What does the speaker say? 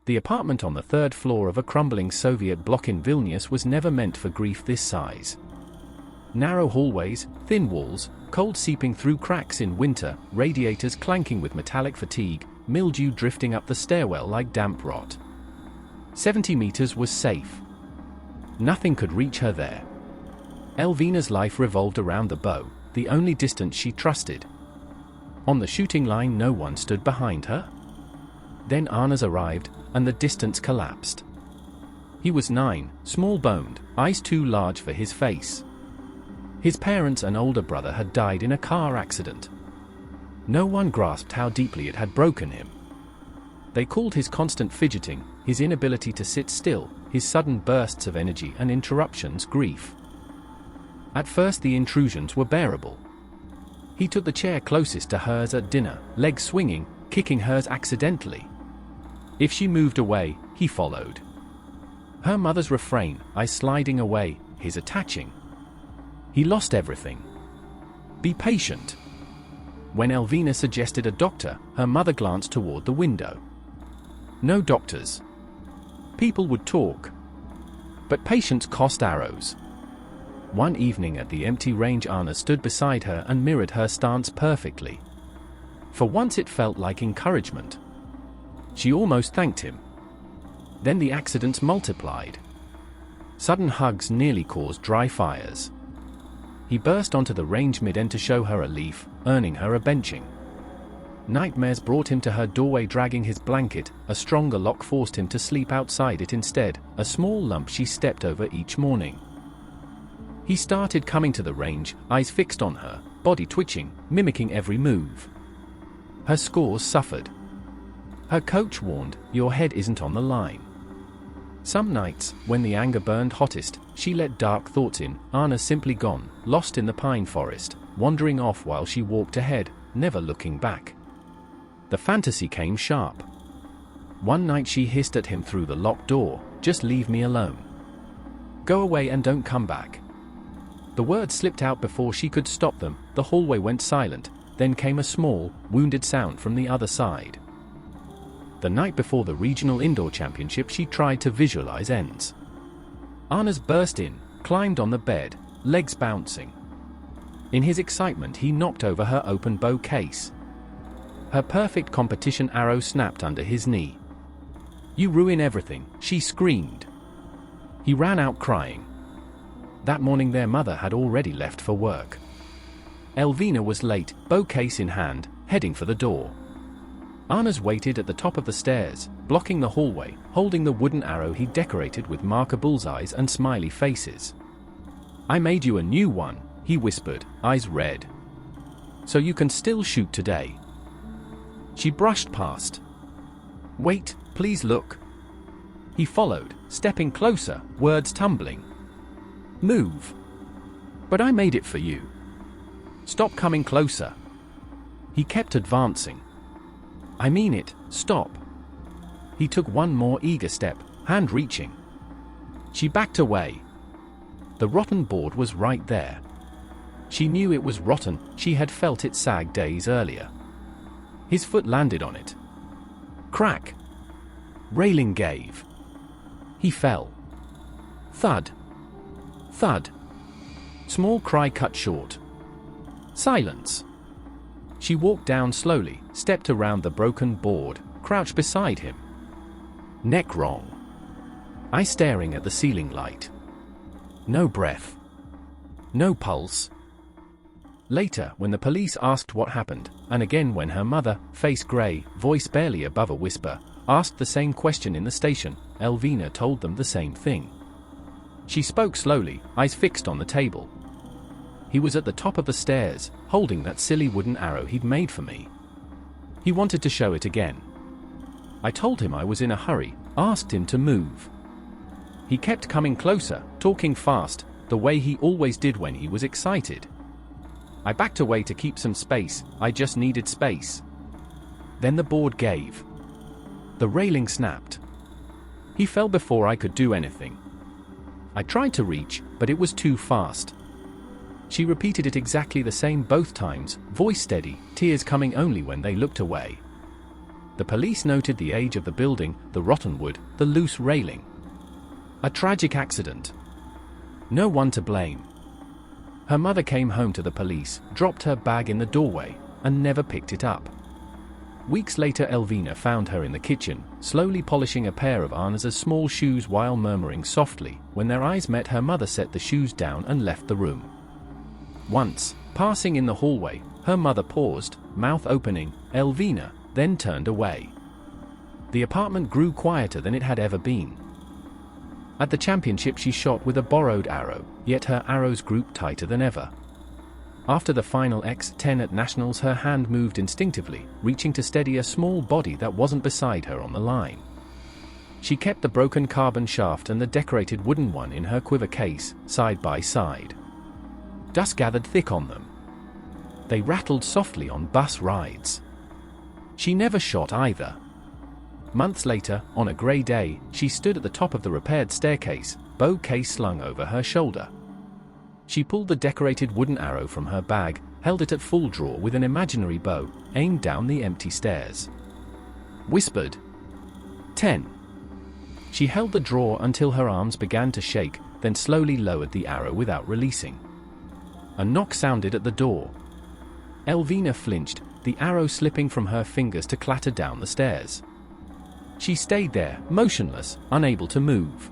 The apartment on the third floor of a crumbling Soviet block in Vilnius was never meant for grief this size. Narrow hallways, thin walls, cold seeping through cracks in winter, radiators clanking with metallic fatigue, mildew drifting up the stairwell like damp rot. 70 meters was safe. Nothing could reach her there. Elvina's life revolved around the bow, the only distance she trusted. On the shooting line, no one stood behind her. Then Arnas arrived, and the distance collapsed. He was 9, small-boned, eyes too large for his face. His parents and older brother had died in a car accident. No one grasped how deeply it had broken him. They called his constant fidgeting, his inability to sit still, his sudden bursts of energy and interruptions grief. At first the intrusions were bearable. He took the chair closest to hers at dinner, legs swinging, kicking hers accidentally. If she moved away, he followed. Her mother's refrain, eyes sliding away, his attaching. He lost everything. Be patient. When Elvina suggested a doctor, her mother glanced toward the window. No doctors. People would talk. But patience cost arrows. One evening at the empty range, Arnas stood beside her and mirrored her stance perfectly. For once it felt like encouragement. She almost thanked him. Then the accidents multiplied. Sudden hugs nearly caused dry fires. He burst onto the range mid-end to show her a leaf, earning her a benching. Nightmares brought him to her doorway dragging his blanket, a stronger lock forced him to sleep outside it instead, a small lump she stepped over each morning. He started coming to the range, eyes fixed on her, body twitching, mimicking every move. Her scores suffered. Her coach warned, "Your head isn't on the line." Some nights, when the anger burned hottest, she let dark thoughts in, Arnas simply gone, lost in the pine forest, wandering off while she walked ahead, never looking back. The fantasy came sharp. One night she hissed at him through the locked door, "Just leave me alone. Go away and don't come back." The words slipped out before she could stop them. The hallway went silent, then came a small, wounded sound from the other side. The night before the regional indoor championship, she tried to visualize ends. Arnas burst in, climbed on the bed, legs bouncing. In his excitement he knocked over her open bow case. Her perfect competition arrow snapped under his knee. "You ruin everything," she screamed. He ran out crying. That morning their mother had already left for work. Elvina was late, bow case in hand, heading for the door. Arnas waited at the top of the stairs, blocking the hallway, holding the wooden arrow he decorated with marker bullseyes and smiley faces. "I made you a new one," he whispered, eyes red. "So you can still shoot today." She brushed past. "Wait, please look." He followed, stepping closer, words tumbling. "Move." "But I made it for you." "Stop coming closer." He kept advancing. "I mean it, stop." He took one more eager step, hand reaching. She backed away. The rotten board was right there. She knew it was rotten, she had felt it sag days earlier. His foot landed on it. Crack. Railing gave. He fell. Thud. Thud. Small cry cut short. Silence. She walked down slowly, stepped around the broken board, crouched beside him. Neck wrong. Eye staring at the ceiling light. No breath. No pulse. Later, when the police asked what happened, and again when her mother, face grey, voice barely above a whisper, asked the same question in the station, Elvina told them the same thing. She spoke slowly, eyes fixed on the table. "He was at the top of the stairs, holding that silly wooden arrow he'd made for me. He wanted to show it again. I told him I was in a hurry, asked him to move. He kept coming closer, talking fast, the way he always did when he was excited. I backed away to keep some space, I just needed space. Then the board gave. The railing snapped. He fell before I could do anything. I tried to reach, but it was too fast." She repeated it exactly the same both times, voice steady, tears coming only when they looked away. The police noted the age of the building, the rotten wood, the loose railing. A tragic accident. No one to blame. Her mother came home to the police, dropped her bag in the doorway, and never picked it up. Weeks later, Elvina found her in the kitchen, slowly polishing a pair of Arnas's small shoes while murmuring softly. When their eyes met, her mother set the shoes down and left the room. Once, passing in the hallway, her mother paused, mouth opening, "Elvina," then turned away. The apartment grew quieter than it had ever been. At the championship she shot with a borrowed arrow, yet her arrows grew tighter than ever. After the final X10 at Nationals, her hand moved instinctively, reaching to steady a small body that wasn't beside her on the line. She kept the broken carbon shaft and the decorated wooden one in her quiver case, side by side. Dust gathered thick on them. They rattled softly on bus rides. She never shot either. Months later, on a grey day, she stood at the top of the repaired staircase, bow case slung over her shoulder. She pulled the decorated wooden arrow from her bag, held it at full draw with an imaginary bow, aimed down the empty stairs. Whispered, "10." She held the draw until her arms began to shake, then slowly lowered the arrow without releasing. A knock sounded at the door. Elvina flinched, the arrow slipping from her fingers to clatter down the stairs. She stayed there, motionless, unable to move.